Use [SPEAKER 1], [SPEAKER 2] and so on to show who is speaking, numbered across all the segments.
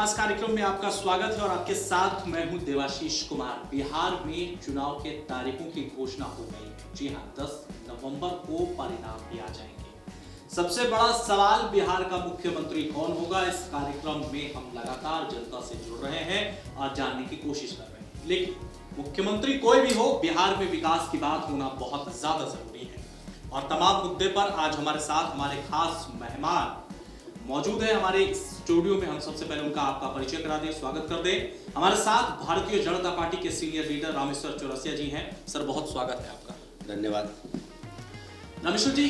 [SPEAKER 1] खास कार्यक्रम में आपका स्वागत है और आपके साथ मैं हूं देवाशीष कुमार। बिहार में चुनाव के तारीखों की घोषणा हो गई है। जी हां, 10 नवंबर को परिणाम भी आ जाएंगे। सबसे बड़ा सवाल बिहार का मुख्यमंत्री कौन होगा। इस कार्यक्रम में हम लगातार जनता से जुड़ रहे हैं और जानने की कोशिश कर रहे हैं। लेकिन मुख्यमंत्री कोई भी हो, बिहार में विकास की बात होना बहुत ज्यादा जरूरी है। और तमाम मुद्दे पर आज हमारे साथ हमारे खास मेहमान मौजूद है। हमारे स्टूडियो में हम सबसे पहले उनका आपका परिचय करा दें, स्वागत कर दें। हमारे साथ भारतीय जनता पार्टी के सीनियर लीडर रामेश्वर चौरसिया जी हैं। सर, बहुत स्वागत है आपका।
[SPEAKER 2] धन्यवाद।
[SPEAKER 1] रामेश्वर जी,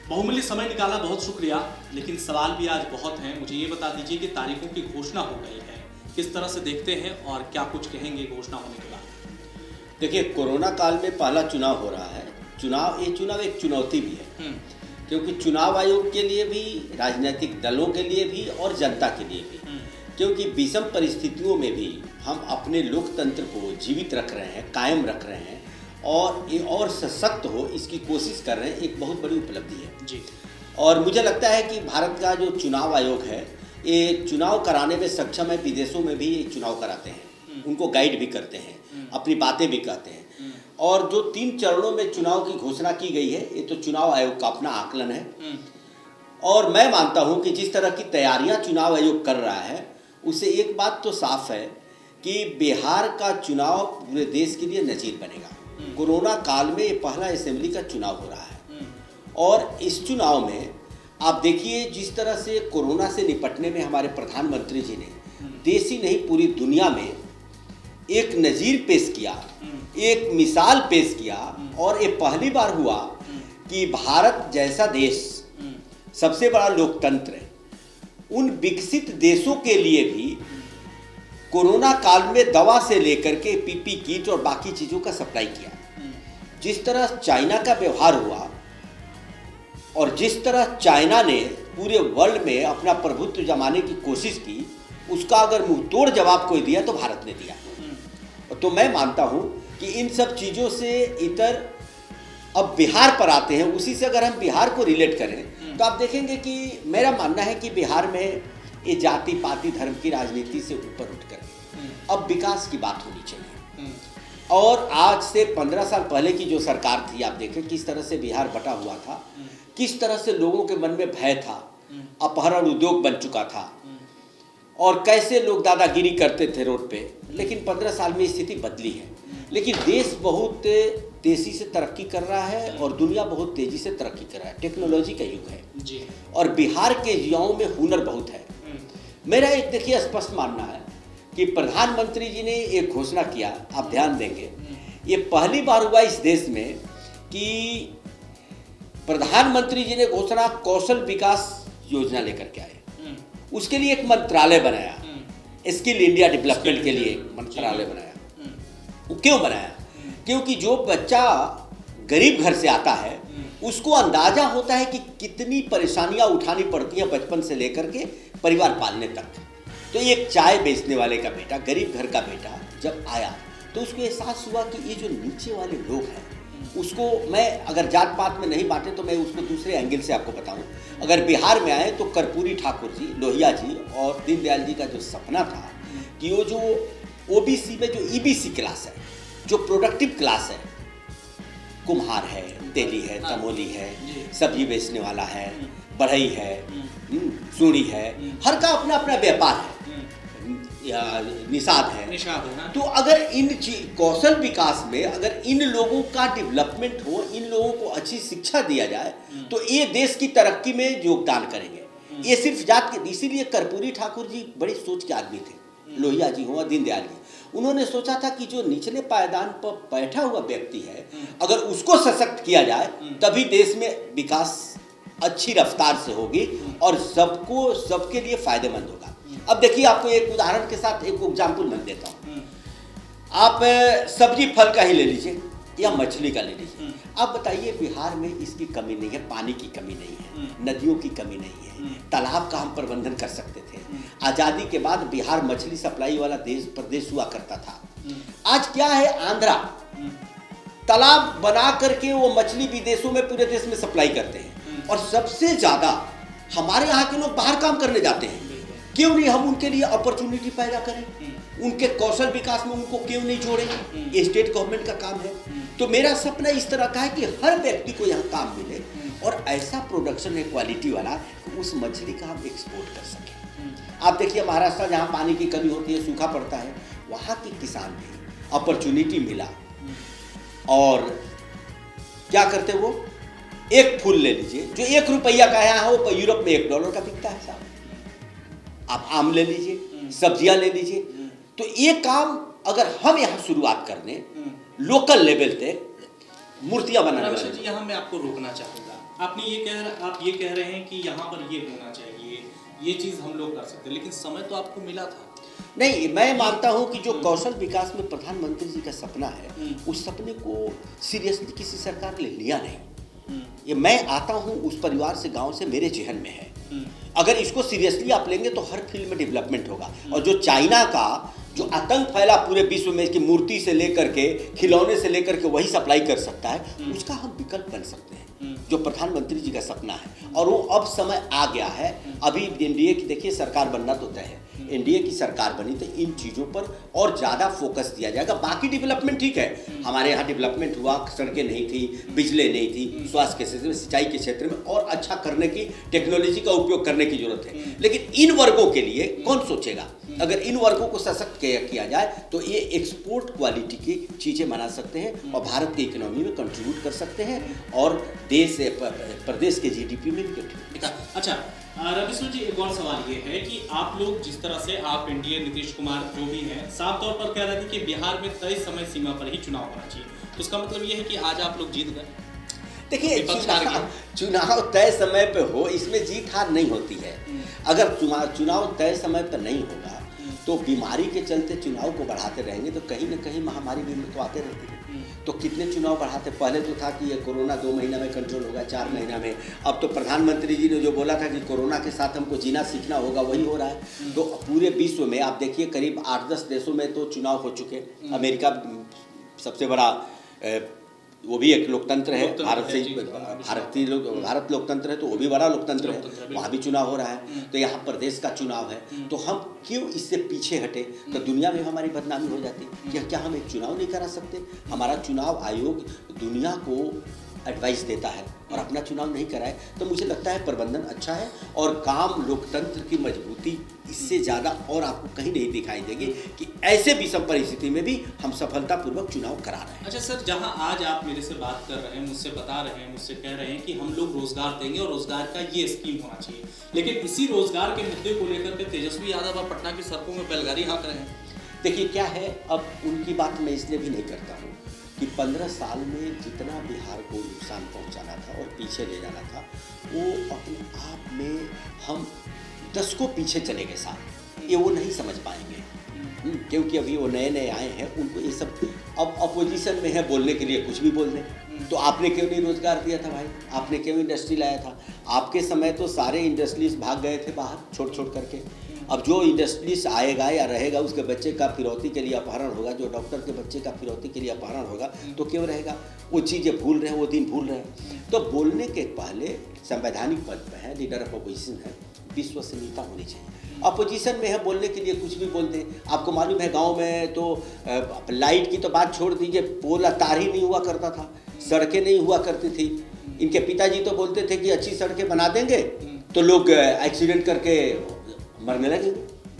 [SPEAKER 1] बहुमूल्य समय निकाला, बहुत शुक्रिया। लेकिन सवाल भी आज बहुत हैं। मुझे ये बता दीजिए कि तारीखों की घोषणा हो गई है, किस तरह से देखते हैं और क्या कुछ कहेंगे घोषणा होने के बाद।
[SPEAKER 2] देखिए, कोरोना काल में पहला चुनाव हो रहा है। ये चुनाव एक चुनौती भी है, क्योंकि चुनाव आयोग के लिए भी, राजनीतिक दलों के लिए भी और जनता के लिए भी, क्योंकि विषम परिस्थितियों में भी हम अपने लोकतंत्र को जीवित रख रहे हैं, कायम रख रहे हैं और ये और सशक्त हो इसकी कोशिश कर रहे हैं। एक बहुत बड़ी उपलब्धि है
[SPEAKER 1] जी।
[SPEAKER 2] और मुझे लगता है कि भारत का जो चुनाव आयोग है, ये चुनाव कराने में सक्षम है। विदेशों में भी ये चुनाव कराते हैं, उनको गाइड भी करते हैं, अपनी बातें भी कहते हैं। और जो 3 चरणों में चुनाव की घोषणा की गई है, ये तो चुनाव आयोग का अपना आकलन है। और मैं मानता हूं कि जिस तरह की तैयारियां चुनाव आयोग कर रहा है, उससे एक बात तो साफ है कि बिहार का चुनाव पूरे देश के लिए नजीर बनेगा। कोरोना काल में ये पहला असेंबली का चुनाव हो रहा है और इस चुनाव में आप देखिए जिस तरह से कोरोना से निपटने में हमारे प्रधानमंत्री जी ने देश ही नहीं पूरी दुनिया में एक नज़ीर पेश किया, एक मिसाल पेश किया। और ये पहली बार हुआ कि भारत जैसा देश, सबसे बड़ा लोकतंत्र है, उन विकसित देशों के लिए भी कोरोना काल में दवा से लेकर के पीपी किट और बाकी चीज़ों का सप्लाई किया। जिस तरह चाइना का व्यवहार हुआ और जिस तरह चाइना ने पूरे वर्ल्ड में अपना प्रभुत्व जमाने की कोशिश की, उसका अगर मुंह तोड़ जवाब कोई दिया तो भारत ने दिया। तो मैं मानता हूं कि इन सब चीज़ों से इतर अब बिहार पर आते हैं। उसी से अगर हम बिहार को रिलेट करें तो आप देखेंगे कि मेरा मानना है कि बिहार में ये जाति पाति धर्म की राजनीति से ऊपर उठकर अब विकास की बात होनी चाहिए। और आज से 15 साल पहले की जो सरकार थी, आप देखें किस तरह से बिहार बटा हुआ था, किस तरह से लोगों के मन में भय था, अपहरण उद्योग बन चुका था और कैसे लोग दादागिरी करते थे रोड पे। लेकिन 15 साल में स्थिति बदली है। लेकिन देश बहुत तेजी से तरक्की कर रहा है और दुनिया बहुत तेजी से तरक्की कर रहा है। टेक्नोलॉजी का युग है
[SPEAKER 1] जी।
[SPEAKER 2] और बिहार के युवाओं में हुनर बहुत है। मेरा एक देखिए स्पष्ट मानना है कि प्रधानमंत्री जी ने एक घोषणा किया, आप ध्यान देंगे, ये पहली बार हुआ इस देश में कि प्रधानमंत्री जी ने घोषणा कौशल विकास योजना लेकर के आए। उसके लिए एक मंत्रालय बनाया, स्किल इंडिया डेवलपमेंट के लिए एक मंत्रालय बनाया। वो क्यों बनाया? क्योंकि जो बच्चा गरीब घर से आता है उसको अंदाजा होता है कि कितनी परेशानियां उठानी पड़ती हैं बचपन से लेकर के परिवार पालने तक। तो एक चाय बेचने वाले का बेटा, गरीब घर का बेटा जब आया तो उसको एहसास हुआ कि ये जो नीचे वाले लोग हैं, उसको मैं अगर जात पात में नहीं बांटे तो मैं उसको दूसरे एंगल से आपको बताऊं। अगर बिहार में आए तो कर्पूरी ठाकुर जी, लोहिया जी और दीनदयाल जी का जो सपना था कि वो जो ओबीसी में जो ईबीसी क्लास है, जो प्रोडक्टिव क्लास है, कुम्हार है, तेली है, तमोली है, सब्जी बेचने वाला है, बढ़ई है, सूढ़ी है, हर का अपना अपना व्यापार है, या निषाद है ना। तो अगर इन कौशल विकास में अगर इन लोगों का डेवलपमेंट हो, इन लोगों को अच्छी शिक्षा दिया जाए तो ये देश की तरक्की में योगदान करेंगे। ये सिर्फ जात के, इसीलिए कर्पूरी ठाकुर जी बड़ी सोच के आदमी थे, लोहिया जी हो, दीनदयाल जी। उन्होंने सोचा था कि जो निचले पायदान पर बैठा हुआ व्यक्ति है, अगर उसको सशक्त किया जाए तभी देश में विकास अच्छी रफ्तार से होगी और सबके लिए फायदेमंद होगा। अब देखिए, आपको एक उदाहरण के साथ एक एग्जाम्पल मैं देता हूँ। आप सब्जी फल का ही ले लीजिए या मछली का ले लीजिए। आप बताइए, बिहार में इसकी कमी नहीं है, पानी की कमी नहीं है, नदियों की कमी नहीं है, तालाब का हम प्रबंधन कर सकते थे। आज़ादी के बाद बिहार मछली सप्लाई वाला प्रदेश हुआ करता था। आज क्या है, आंध्रा तालाब बना करके वो मछली विदेशों में, पूरे देश में सप्लाई करते हैं। और सबसे ज़्यादा हमारे यहाँ के लोग बाहर काम करने जाते हैं। क्यों नहीं हम उनके लिए अपॉर्चुनिटी पैदा करें, उनके कौशल विकास में उनको क्यों नहीं जोड़ें? ये स्टेट गवर्नमेंट का काम है। तो मेरा सपना इस तरह का है कि हर व्यक्ति को यहाँ काम मिले और ऐसा प्रोडक्शन है क्वालिटी वाला कि उस मछली का हम एक्सपोर्ट कर सकें। आप देखिए महाराष्ट्र जहाँ पानी की कमी होती है, सूखा पड़ता है, वहाँ के किसान भी अपॉर्चुनिटी मिला और क्या करते वो, एक फूल ले लीजिए जो 1 रुपया का यहाँ हो, यूरोप में $1 का बिकता है साहब। आप आम ले लीजिए, सब्जियां ले लीजिए। तो ये काम अगर हम यहाँ शुरुआत कर दें लोकल लेवल पे मूर्तियां बनाने
[SPEAKER 1] रमेश जी, यहाँ मैं आपको रोकना चाहूँगा। आप ये कह रहे हैं कि यहाँ पर ये होना चाहिए, ये चीज़ हम लोग कर सकते हैं, लेकिन समय तो आपको मिला था।
[SPEAKER 2] नहीं, मैं मानता हूँ कि जो कौशल विकास में प्रधानमंत्री जी का सपना है, उस सपने को सीरियसली किसी सरकार ने लिया नहीं। ये मैं आता हूँ उस परिवार से, गांव से, मेरे जहन में है। अगर इसको सीरियसली आप लेंगे तो हर फील्ड में डेवलपमेंट होगा। और जो चाइना का जो आतंक फैला पूरे विश्व में, इसकी मूर्ति से लेकर के खिलौने से लेकर के वही सप्लाई कर सकता है, उसका हम विकल्प बन सकते हैं, जो प्रधानमंत्री जी का सपना है। और वो अब समय आ गया है। अभी एनडीए की देखिए सरकार बनना तो तय है, एनडीए की सरकार बनी तो इन चीज़ों पर और ज़्यादा फोकस दिया जाएगा। बाकी डेवलपमेंट ठीक है, हमारे यहाँ डेवलपमेंट हुआ, सड़कें नहीं थी, बिजली नहीं थी, स्वास्थ्य के क्षेत्र में, सिंचाई के क्षेत्र में और अच्छा करने की, टेक्नोलॉजी का उपयोग करने की जरूरत है। लेकिन इन वर्गों के लिए कौन सोचेगा? अगर इन वर्गों को सशक्त किया जाए तो ये एक्सपोर्ट क्वालिटी की चीज़ें बना सकते हैं और भारत की इकोनॉमी में कंट्रीब्यूट कर सकते हैं और प्रदेश के जीडीपी में भी कंट्रीब्यूट।
[SPEAKER 1] अच्छा रविशु जी, एक और सवाल ये है कि आप लोग जिस तरह से आप एनडीए नीतीश कुमार जो भी हैं, साफ तौर पर कह रहे थे कि बिहार में तय समय सीमा पर ही चुनाव होना चाहिए, तो उसका मतलब ये है कि आज आप लोग जीत गए।
[SPEAKER 2] देखिए, चुनाव तय समय पे हो, इसमें जीत हार नहीं होती है। अगर चुनाव तय समय पर नहीं होगा तो बीमारी के चलते चुनाव को बढ़ाते रहेंगे तो कहीं ना कहीं महामारी भी तो आते रहती है। तो कितने चुनाव बढ़ाते, पहले तो था कि ये कोरोना 2 महीना में कंट्रोल होगा, 4 महीना में। अब तो प्रधानमंत्री जी ने जो बोला था कि कोरोना के साथ हमको जीना सीखना होगा, वही हो रहा है। तो पूरे विश्व में आप देखिए करीब 8-10 देशों में तो चुनाव हो चुके। अमेरिका सबसे बड़ा, वो भी एक लोकतंत्र है, भारत लोकतंत्र है तो वो भी बड़ा लोकतंत्र है, वहाँ भी चुनाव हो रहा है। तो यहाँ प्रदेश का चुनाव है, तो हम क्यों इससे पीछे हटे? तो दुनिया में हमारी बदनामी हो जाती कि क्या हम एक चुनाव नहीं करा सकते? हमारा चुनाव आयोग दुनिया को एडवाइस देता है और अपना चुनाव नहीं कराए, तो मुझे लगता है प्रबंधन अच्छा है और काम लोकतंत्र की मजबूती इससे ज़्यादा और आपको कहीं नहीं दिखाई देगी कि ऐसे विषम परिस्थिति में भी हम सफलतापूर्वक चुनाव करा रहे हैं।
[SPEAKER 1] अच्छा सर, जहां आज आप मेरे से बात कर रहे हैं, मुझसे बता रहे हैं, मुझसे कह रहे हैं कि हम लोग रोजगार देंगे और रोजगार का ये स्कीम होना चाहिए, लेकिन इसी रोजगार के मुद्दे को लेकर के तेजस्वी यादव अब पटना की सड़कों में बैलगाड़ी हाँक रहे हैं।
[SPEAKER 2] देखिए क्या है, अब उनकी बात मैं इसलिए भी नहीं करता हूँ कि 15 साल में जितना बिहार को नुकसान पहुंचाना था और पीछे ले जाना था, वो अपने आप में हम 10 को पीछे चले गए साथ, ये वो नहीं समझ पाएंगे। क्योंकि अभी वो नए नए आए हैं, उनको ये सब अब अपोजिशन में है, बोलने के लिए कुछ भी बोल दें। तो आपने क्यों नहीं रोजगार दिया था भाई? आपने क्यों इंडस्ट्री लाया था? आपके समय तो सारे इंडस्ट्रीज भाग गए थे बाहर छोड़ छोड़ करके। अब जो इंडस्ट्रीज आएगा या रहेगा, उसके बच्चे का फिरौती के लिए अपहरण होगा, जो डॉक्टर के बच्चे का फिरौती के लिए अपहरण होगा, तो क्यों रहेगा? वो चीज़ें भूल रहे हैं, वो दिन भूल रहे हैं। तो बोलने के पहले संवैधानिक पद पर है, लीडर ऑफ अपोजिशन है, विश्वसनीयता होनी चाहिए। अपोजिशन में है, बोलने के लिए कुछ भी बोलते हैं। आपको मालूम है गांव में तो लाइट की तो बात छोड़ दीजिए, पोल तार ही नहीं हुआ करता था, सड़कें नहीं हुआ करती थी। इनके पिताजी तो बोलते थे कि अच्छी सड़कें बना देंगे तो लोग एक्सीडेंट करके मरने लगे।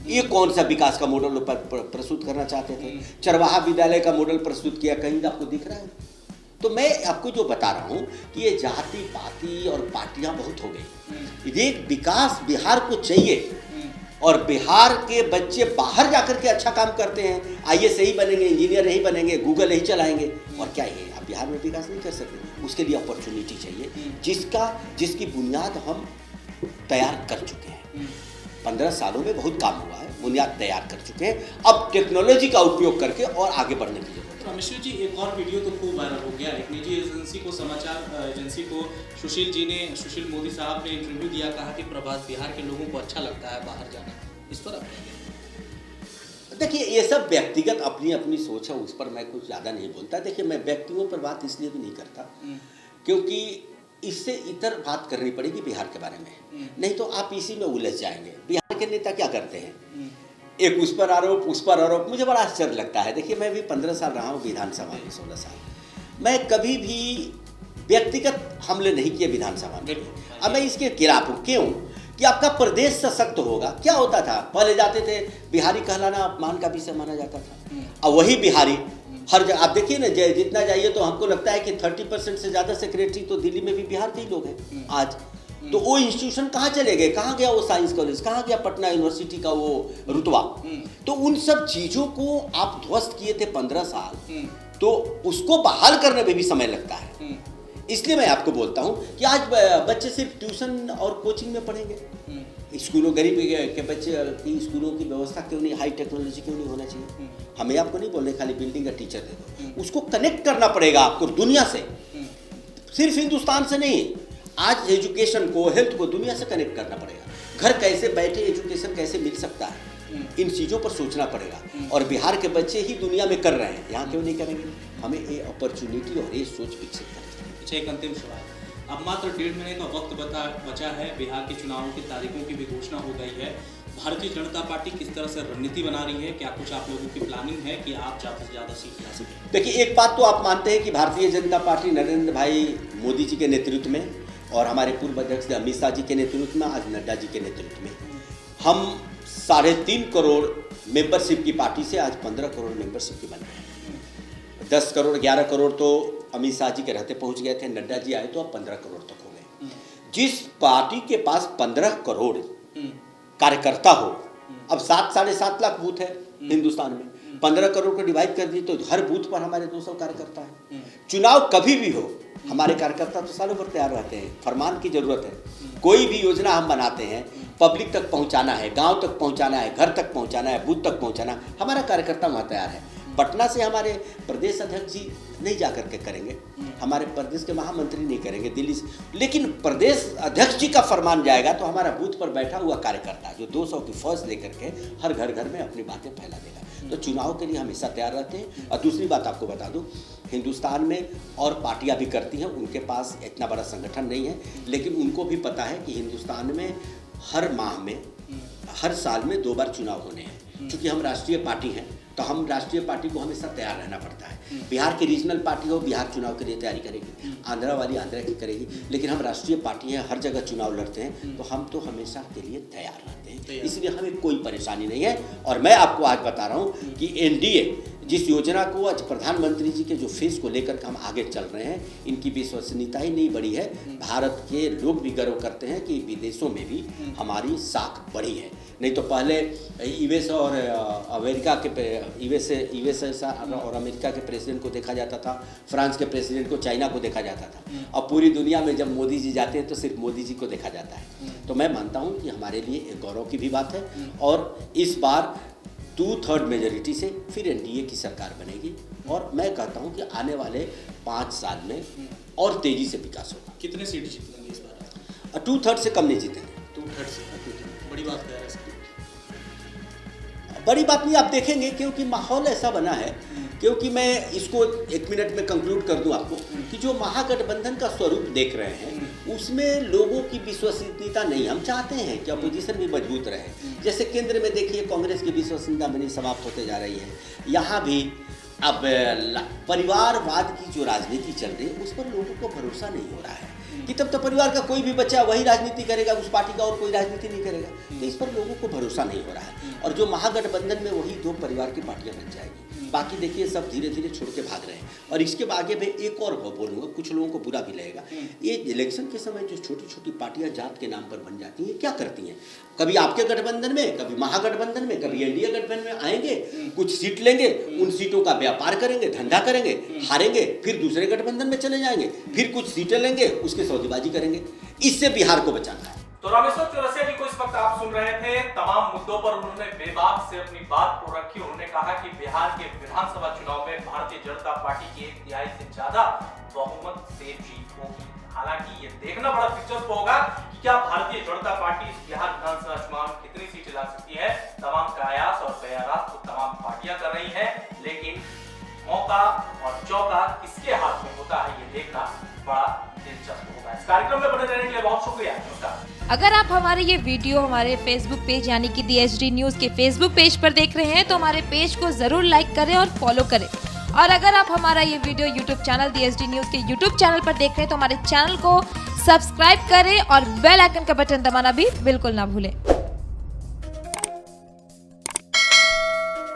[SPEAKER 2] ये कौन सा विकास का मॉडल प्रस्तुत करना चाहते थे? चरवाहा विद्यालय का मॉडल प्रस्तुत किया, कहीं आपको दिख रहा है? तो मैं आपको जो बता रहा हूँ कि ये जाति पाति और पार्टियां बहुत हो गई। ये विकास बिहार को चाहिए और बिहार के बच्चे बाहर जाकर के अच्छा काम करते हैं, आईएएस ही बनेंगे, इंजीनियर ही बनेंगे, गूगल ही चलाएंगे, और क्या ये आप बिहार में विकास नहीं कर सकते? उसके लिए अपॉर्चुनिटी चाहिए, जिसकी बुनियाद हम तैयार कर चुके हैं। 15 सालों में बहुत काम हुआ है, बुनियाद तैयार कर चुके हैं। अब टेक्नोलॉजी का उपयोग करके और आगे बढ़ने की जरूरत है।
[SPEAKER 1] रमेश जी, एक और वीडियो तो खूब वायरल हो गया। एक निजी एजेंसी को, समाचार एजेंसी को सुशील मोदी साहब ने इंटरव्यू दिया, कहा कि प्रभास बिहार के लोगों को अच्छा लगता है बाहर जाना। इस पर
[SPEAKER 2] देखिए, ये सब व्यक्तिगत अपनी अपनी सोच है, उस पर मैं कुछ ज़्यादा नहीं बोलता। देखिए, मैं व्यक्तियों पर बात इसलिए भी नहीं करता क्योंकि इससे इतर बात करनी पड़ेगी बिहार के बारे में, नहीं तो आप इसी में उलझ जाएंगे। बिहार के नेता क्या करते हैं, एक उस पर आरोप। मुझे बड़ा आश्चर्य लगता है। देखिए, मैं भी 15 साल रहा हूँ विधानसभा में, 16 साल। मैं कभी भी व्यक्तिगत हमले नहीं किए विधानसभा में। अब मैं इसके खिलाफ हूँ। क्यों? कि आपका प्रदेश सशक्त होगा। क्या होता था, पहले जाते थे, बिहारी कहलाना अपमान का विषय माना जाता था। अब वही बिहारी हर जगह आप देखिए ना, जितना जाइए तो हमको लगता है कि 30% से ज़्यादा सेक्रेटरी तो दिल्ली में भी बिहार के ही लोग हैं आज। तो वो इंस्टीट्यूशन कहाँ चले गए, कहाँ गया वो साइंस कॉलेज, कहाँ गया पटना यूनिवर्सिटी का वो रुतबा। तो उन सब चीज़ों को आप ध्वस्त किए थे 15 साल, तो उसको बहाल करने में भी समय लगता है। इसलिए मैं आपको बोलता हूँ कि आज बच्चे सिर्फ ट्यूशन और कोचिंग में पढ़ेंगे। स्कूलों, गरीब के बच्चे की स्कूलों की व्यवस्था क्यों नहीं, हाई टेक्नोलॉजी क्यों नहीं होना चाहिए? हमें आपको नहीं बोलने खाली बिल्डिंग का टीचर दे दो, उसको कनेक्ट करना पड़ेगा आपको दुनिया से, सिर्फ हिंदुस्तान से नहीं। आज एजुकेशन को, हेल्थ को दुनिया से कनेक्ट करना पड़ेगा। घर कैसे बैठे एजुकेशन कैसे मिल सकता है, इन चीज़ों पर सोचना पड़ेगा। और बिहार के बच्चे ही दुनिया में कर रहे हैं, यहाँ क्यों नहीं करेंगे? हमें ये अपॉर्चुनिटी और ये सोच विकसित करनी चाहिए।
[SPEAKER 1] एक अंतिम सवाल, अब मात्र 1.5 महीने का वक्त बचा है, बिहार के चुनावों की तारीखों की भी घोषणा हो गई है। भारतीय जनता पार्टी किस तरह से रणनीति बना रही है? क्या कुछ आप लोगों की प्लानिंग है कि आप ज़्यादा से ज़्यादा सीट ला सकें?
[SPEAKER 2] देखिए, एक बात तो आप मानते हैं कि भारतीय जनता पार्टी नरेंद्र भाई मोदी जी के नेतृत्व में और हमारे पूर्व अध्यक्ष अमित शाह जी के नेतृत्व में, आज नड्डा जी के नेतृत्व में, हम 3.5 करोड़ मेंबरशिप की पार्टी से आज 15 करोड़ मेंबरशिप की बन गए हैं। 10 करोड़ 11 करोड़ तो अमित शाह जी के रहते पहुंच गए थे, नड्डा जी आए तो अब 15 करोड़ तक हो गए। जिस पार्टी के पास 15 करोड़ कार्यकर्ता हो, अब 7-7.5 लाख बूथ है हिंदुस्तान में, 15 करोड़ को डिवाइड कर दी तो हर बूथ पर हमारे 200 कार्यकर्ता है। चुनाव कभी भी हो, हमारे कार्यकर्ता तो सालों भर तैयार रहते हैं। फरमान की जरूरत है। कोई भी योजना हम बनाते हैं, पब्लिक तक पहुंचाना है, गांव तक पहुंचाना है, घर तक पहुंचाना है, बूथ तक पहुंचाना है, हमारा कार्यकर्ता वहाँ तैयार है। पटना से हमारे प्रदेश अध्यक्ष जी नहीं जा करके करेंगे, हमारे प्रदेश के महामंत्री नहीं करेंगे दिल्ली से, लेकिन प्रदेश अध्यक्ष जी का फरमान जाएगा तो हमारा बूथ पर बैठा हुआ कार्यकर्ता जो 200 की फौज लेकर के हर घर घर में अपनी बातें फैला देगा। तो चुनाव के लिए हमेशा तैयार रहते हैं। और दूसरी बात आपको बता दूं, हिंदुस्तान में और पार्टियां भी करती हैं, उनके पास इतना बड़ा संगठन नहीं है, लेकिन उनको भी पता है कि हिंदुस्तान में हर माह में, हर साल में 2 बार चुनाव होने हैं। चूँकि हम राष्ट्रीय पार्टी हैं तो हम राष्ट्रीय पार्टी को हमेशा तैयार रहना पड़ता है। बिहार की रीजनल पार्टी हो, बिहार चुनाव के लिए तैयारी करेगी, आंध्रा वाली आंध्रा की करेगी, लेकिन हम राष्ट्रीय पार्टी हैं, हर जगह चुनाव लड़ते हैं, तो हम तो हमेशा के लिए तैयार रहते हैं। इसलिए हमें कोई परेशानी नहीं है। और मैं आपको आज बता रहा हूँ कि एनडीए जिस योजना को आज प्रधानमंत्री जी के जो फेस को लेकर के हम आगे चल रहे हैं, इनकी विश्वसनीयता ही नहीं बढ़ी है। भारत के लोग भी गर्व करते हैं कि विदेशों में भी हमारी साख बढ़ी है। नहीं तो पहले यूएस और अमेरिका के यूएस और अमेरिका के प्रेसिडेंट को देखा जाता था, फ्रांस के प्रेसिडेंट को, चाइना को देखा जाता था। अब पूरी दुनिया में जब मोदी जी जाते हैं तो सिर्फ मोदी जी को देखा जाता है। तो मैं मानता हूँ कि हमारे लिए एक गौरव की भी बात है। और इस बार 2/3 मेजॉरिटी से फिर एनडीए की सरकार बनेगी। और मैं कहता हूं कि आने वाले 5 साल में और तेजी से विकास होगा।
[SPEAKER 1] कितने सीट जीतेंगे इस बार?
[SPEAKER 2] 2/3 से कम नहीं जीतेंगे।
[SPEAKER 1] 2/3 से बड़ी बात कह रहे हैं।
[SPEAKER 2] बड़ी बात नहीं, आप देखेंगे, क्योंकि माहौल ऐसा बना है। क्योंकि मैं इसको 1 मिनट में कंक्लूड कर दूं आपको कि जो महागठबंधन का स्वरूप देख रहे हैं उसमें लोगों की विश्वसनीयता नहीं। हम चाहते हैं कि अपोजिशन भी मजबूत रहे। जैसे केंद्र में देखिए कांग्रेस की विश्वसनीयता बनी समाप्त होते जा रही है। यहाँ भी अब परिवारवाद की जो राजनीति चल रही है उस पर लोगों को भरोसा नहीं हो रहा है कि तब तो परिवार का कोई भी बच्चा वही राजनीति करेगा, उस पार्टी का और कोई राजनीति नहीं करेगा। तो इस पर लोगों को भरोसा नहीं हो रहा है। और जो महागठबंधन में वही 2 परिवार की पार्टियां बन जाएगी, बाकी देखिए सब धीरे धीरे छोड़ के भाग रहे हैं। और इसके आगे मैं एक और बोलूँगा, कुछ लोगों को बुरा भी लगेगा, ये इलेक्शन के समय जो छोटी छोटी पार्टियां जात के नाम पर बन जाती हैं, क्या करती हैं? कभी आपके गठबंधन में, कभी महागठबंधन में, कभी एनडीए गठबंधन में आएंगे, कुछ सीट लेंगे, उन सीटों का व्यापार करेंगे, धंधा करेंगे, हारेंगे, फिर दूसरे गठबंधन में चले जाएंगे, फिर कुछ सीटें लेंगे, उसके सौदेबाजी करेंगे। इससे बिहार को बचाना है।
[SPEAKER 1] तो रामेश्वर चौरसिया जी को इस वक्त आप सुन रहे थे। तमाम मुद्दों पर उन्होंने बेबाक से अपनी बात को रखी। उन्होंने कहा कि बिहार के विधानसभा चुनाव में भारतीय जनता पार्टी की 1/3 से ज्यादा बहुमत से जीत होगी। हालांकि ये देखना बड़ा दिलचस्प होगा कि क्या भारतीय जनता पार्टी इस बिहार विधानसभा चुनाव में कितनी सीटें ला सकती है। तमाम कयास और प्रयास तो तमाम पार्टियां कर रही हैं, लेकिन मौका और चौका किसके हाथ में होता है ये देखना बड़ा दिलचस्प होगा। इस कार्यक्रम में बने रहने के लिए बहुत शुक्रिया। नमस्कार।
[SPEAKER 3] अगर आप हमारे ये वीडियो हमारे फेसबुक पेज यानी कि DSD न्यूज़ के फेसबुक पेज पर देख रहे हैं तो हमारे पेज को जरूर लाइक करें और फॉलो करें। और अगर आप हमारा ये video YouTube channel DSD news के यूट्यूब चैनल पर देख रहे हैं तो हमारे चैनल को सब्सक्राइब करें और बेल आइकन का बटन दबाना भी बिल्कुल ना भूलें।